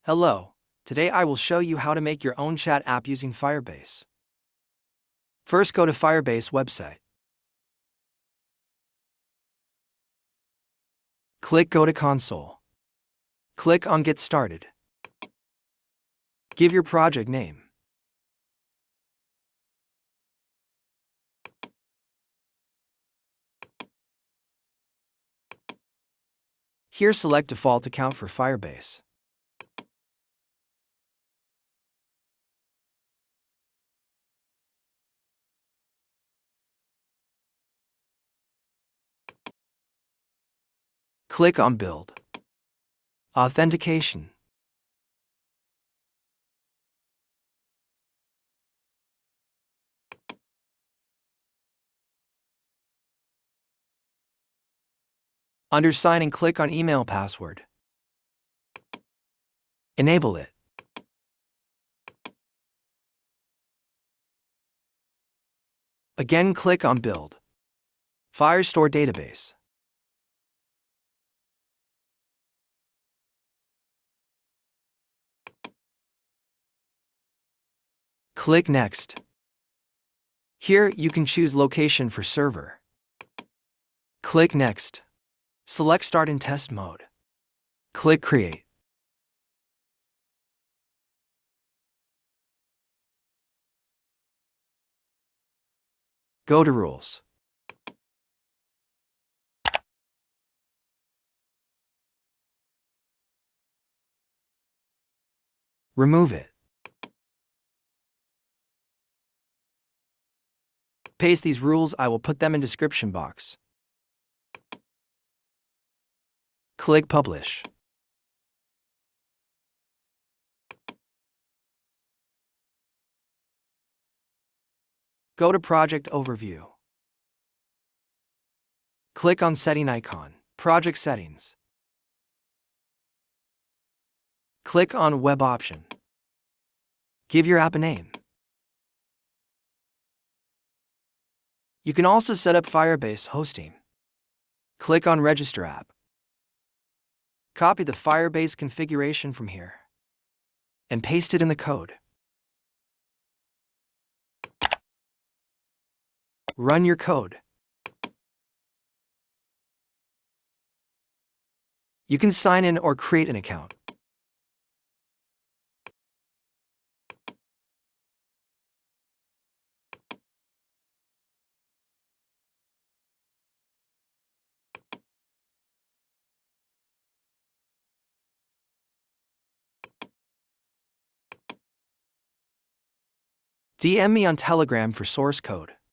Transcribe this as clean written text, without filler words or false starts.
Hello, today I will show you how to make your own chat app using Firebase. First, go to Firebase website. Click Go to Console. Click on Get Started. Give your project name. Here select Default Account for Firebase. Click on Build. Authentication. Under Sign-in, click on Email Password. Enable it. Again, click on Build. Firestore Database. Click Next. Here, you can choose location for server. Click Next. Select Start in Test Mode. Click Create. Go to Rules. Remove it. Paste these rules, I will put them in description box. Click Publish. Go to Project Overview. Click on Setting icon, Project Settings. Click on Web option. Give your app a name. You can also set up Firebase hosting. Click on Register App. Copy the Firebase configuration from here and paste it in the code. Run your code. You can sign in or create an account. DM me on Telegram for source code.